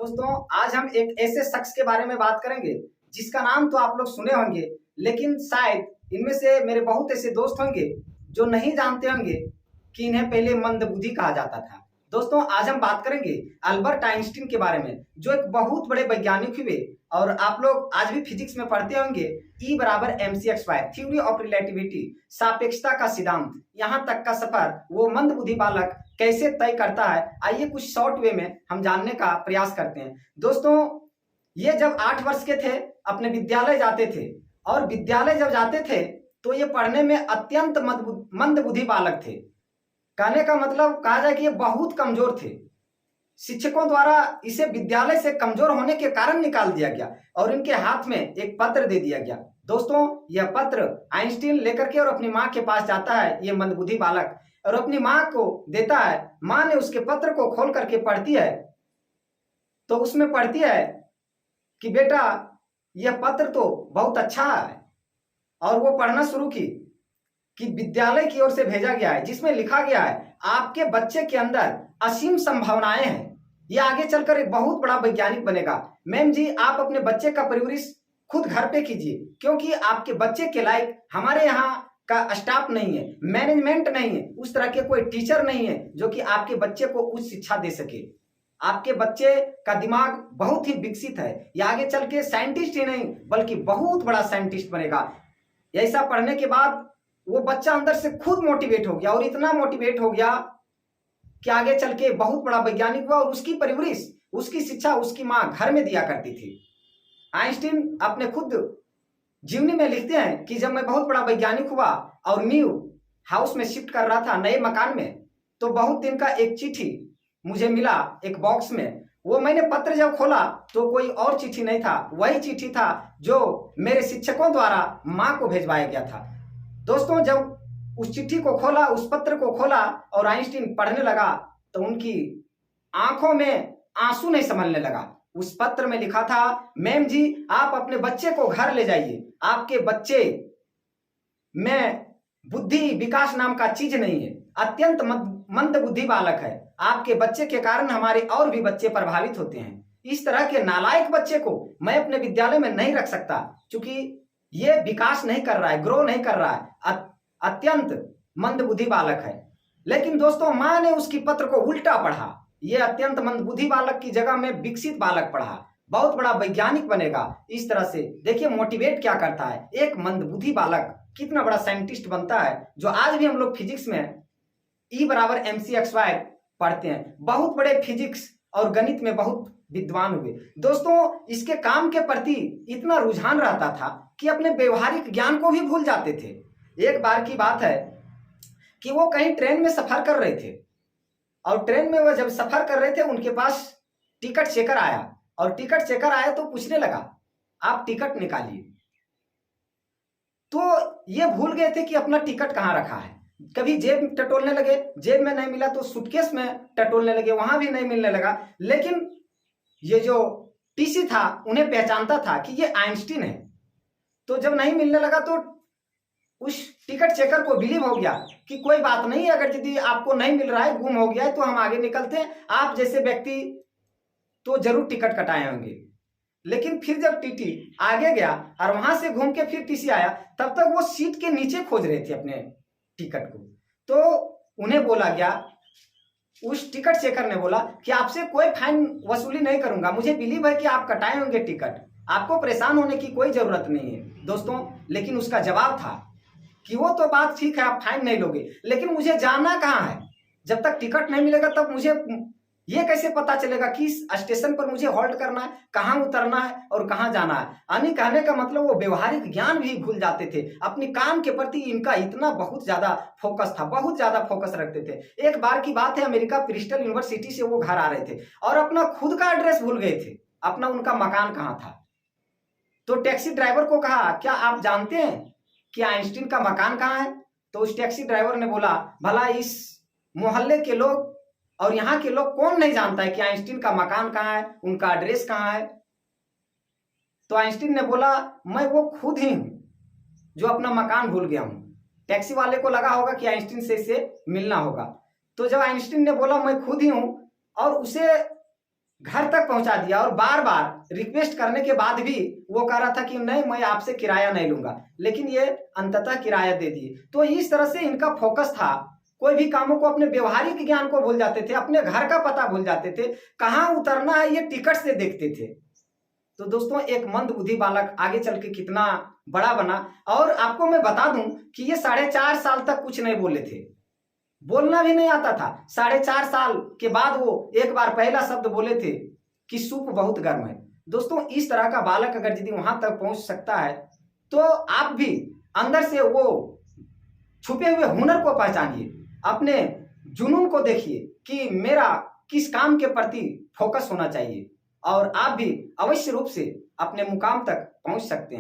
दोस्तों आज हम एक ऐसे शख्स के बारे में बात करेंगे जिसका नाम तो आप लोग सुने होंगे, लेकिन शायद इनमें से मेरे बहुत ऐसे दोस्त होंगे जो नहीं जानते होंगे कि इन्हें पहले मंदबुद्धि कहा जाता था। दोस्तों आज हम बात करेंगे अल्बर्ट आइंस्टीन के बारे में, जो एक बहुत बड़े वैज्ञानिक हुए और आप लोग आज भी फिजिक्स में पढ़ते होंगे E बराबर mc² थ्योरी ऑफ रिलेटिविटी, सापेक्षता का सिद्धांत, यहाँ तक का सफर वो मंदबुद्धि बालक कैसे तय करता है। आइए कुछ शॉर्ट वे में हम जानने का प्रयास करते हैं। दोस्तों ये जब 8 वर्ष के थे अपने विद्यालय जाते थे, और विद्यालय जब जाते थे तो ये पढ़ने में अत्यंत मंदबुद्धि बालक थे। कहने का मतलब कहा जाए कि ये बहुत कमजोर थे। शिक्षकों द्वारा इसे विद्यालय से कमजोर होने के कारण निकाल दिया गया और इनके हाथ में एक पत्र दे दिया गया। दोस्तों यह पत्र आइंस्टीन लेकर के और अपनी माँ के पास जाता है, ये मंदबुद्धि बालक, और अपनी माँ को देता है। माँ ने उसके पत्र को खोल करके पढ़ती है तो उसमें पढ़ती है कि बेटा यह पत्र तो बहुत अच्छा है, और वो पढ़ना शुरू की कि विद्यालय की ओर से भेजा गया है, जिसमें लिखा गया है आपके बच्चे के अंदर असीम संभावनाएं हैं, ये आगे चलकर एक बहुत बड़ा वैज्ञानिक बनेगा। मैम जी आप अपने बच्चे का परवरिश खुद घर पे कीजिए, क्योंकि आपके बच्चे के लायक हमारे यहाँ का स्टाफ नहीं है, मैनेजमेंट नहीं है, उस तरह के कोई टीचर नहीं है जो कि आपके बच्चे को उच्च शिक्षा दे सके। आपके बच्चे का दिमाग बहुत ही विकसित है, ये आगे चल के साइंटिस्ट ही नहीं बल्कि बहुत बड़ा साइंटिस्ट बनेगा। ऐसा पढ़ने के बाद वो बच्चा अंदर से खुद मोटिवेट हो गया, और इतना मोटिवेट हो गया कि आगे चल के बहुत बड़ा वैज्ञानिक हुआ। और उसकी परवरिश, उसकी शिक्षा उसकी माँ घर में दिया करती थी। आइंस्टीन अपने खुद जीवनी में लिखते हैं कि जब मैं बहुत बड़ा वैज्ञानिक हुआ और न्यू हाउस में शिफ्ट कर रहा था, नए मकान में, तो बहुत दिन का एक चिट्ठी मुझे मिला एक बॉक्स में। वो मैंने पत्र जब खोला तो कोई और चिट्ठी नहीं था, वही चिट्ठी था जो मेरे शिक्षकों द्वारा माँ को भेजवाया गया था। दोस्तों जब उस चिट्ठी को खोला, उस पत्र को खोला और आइंस्टीन पढ़ने लगा तो उनकी आंखों में आंसू नहीं संभलने लगा। उस पत्र में लिखा था, मैम जी आप अपने बच्चे को घर ले जाइए, आपके बच्चे में बुद्धि विकास नाम का चीज नहीं है, अत्यंत मंद बुद्धि बालक है, आपके बच्चे के कारण हमारे और भी बच्चे प्रभावित होते हैं। इस तरह के नालायक बच्चे को मैं अपने विद्यालय में नहीं रख सकता, क्योंकि ये विकास नहीं कर रहा है, ग्रो नहीं कर रहा है, अत्यंत मंदबुद्धि बालक है। लेकिन दोस्तों माँ ने उसकी पत्र को उल्टा पढ़ा, ये अत्यंत मंदबुद्धि बालक की जगह में विकसित बालक पढ़ा, बहुत बड़ा वैज्ञानिक बनेगा। इस तरह से देखिए मोटिवेट क्या करता है, एक मंदबुद्धि बालक कितना बड़ा साइंटिस्ट बनता है, जो आज भी हम लोग फिजिक्स में E बराबर mc² पढ़ते हैं। बहुत बड़े फिजिक्स और गणित में बहुत विद्वान हुए। दोस्तों इसके काम के प्रति इतना रुझान रहता था कि अपने व्यवहारिक ज्ञान को भी भूल जाते थे। एक बार की बात है कि वो कहीं ट्रेन में सफर कर रहे थे, और ट्रेन में वो जब सफर कर रहे थे उनके पास टिकट चेकर आया, और टिकट चेकर आया तो पूछने लगा आप टिकट निकालिए। तो ये भूल गए थे कि अपना टिकट कहाँ रखा है। कभी जेब में टटोलने लगे, जेब में नहीं मिला तो सूटकेस में टटोलने लगे, वहां भी नहीं मिलने लगा। लेकिन ये जो टीसी था उन्हें पहचानता था कि ये आइंस्टीन है। तो जब नहीं मिलने लगा तो उस टिकट चेकर को बिलीव हो गया कि कोई बात नहीं, अगर यदि आपको नहीं मिल रहा है, गुम हो गया है, तो हम आगे निकलते हैं, आप जैसे व्यक्ति तो जरूर टिकट कटाए होंगे। लेकिन फिर जब टीटी आगे गया और वहां से घूम के फिर टीसी आया, तब तक वो सीट के नीचे खोज रहे थे अपने टिकट को। तो उन्हें बोला गया, उस टिकट चेकर ने बोला कि आपसे कोई फाइन वसूली नहीं करूंगा, मुझे बिलीव है कि आप कटाए होंगे टिकट, आपको परेशान होने की कोई जरूरत नहीं है। दोस्तों लेकिन उसका जवाब था कि वो तो बात ठीक है, आप फाइन नहीं लोगे, लेकिन मुझे जाना कहाँ है, जब तक टिकट नहीं मिलेगा तब मुझे ये कैसे पता चलेगा कि इस स्टेशन पर मुझे हॉल्ट करना है, कहाँ उतरना है और कहाँ जाना है। यानी कहने का मतलब वो व्यवहारिक ज्ञान भी भूल जाते थे। अपने काम के प्रति इनका इतना बहुत ज्यादा फोकस था, बहुत ज्यादा फोकस रखते थे। एक बार की बात है, अमेरिका ब्रिस्टल यूनिवर्सिटी से वो घर आ रहे थे और अपना खुद का एड्रेस भूल गए थे, अपना उनका मकान कहाँ था। तो टैक्सी ड्राइवर को कहा, क्या आप जानते हैं कि आइंस्टीन का मकान कहाँ है? तो उस टैक्सी ड्राइवर ने बोला, भला इस मोहल्ले के लोग और यहाँ के लोग कौन नहीं जानता है कि आइंस्टीन का मकान कहाँ है, उनका एड्रेस कहाँ है? तो आइंस्टीन ने बोला, मैं वो खुद ही हूं जो अपना मकान भूल गया हूं। टैक्सी वाले को लगा होगा कि आइंस्टीन से इसे मिलना होगा। तो जब आइंस्टीन ने बोला मैं खुद ही हूं, और उसे घर तक पहुंचा दिया और बार बार रिक्वेस्ट करने के बाद भी वो कह रहा था कि नहीं, मैं आपसे किराया नहीं लूंगा, लेकिन ये अंततः किराया दे दिए। तो इस तरह से इनका फोकस था, कोई भी कामों को, अपने व्यवहारिक ज्ञान को भूल जाते थे, अपने घर का पता भूल जाते थे, कहाँ उतरना है ये टिकट से देखते थे। तो दोस्तों, एक मंदबुद्धि बालक आगे चल के कितना बड़ा बना। और आपको मैं बता दूं कि ये 4.5 साल तक कुछ नहीं बोले थे, बोलना भी नहीं आता था। 4.5 साल के बाद वो एक बार पहला शब्द बोले थे कि सूप बहुत गर्म है। दोस्तों, इस तरह का बालक अगर यदि वहां तक पहुंच सकता है तो आप भी अंदर से वो छुपे हुए हुनर को पहचानिए, अपने जुनून को देखिए कि मेरा किस काम के प्रति फोकस होना चाहिए, और आप भी अवश्य रूप से अपने मुकाम तक पहुंच सकते हैं।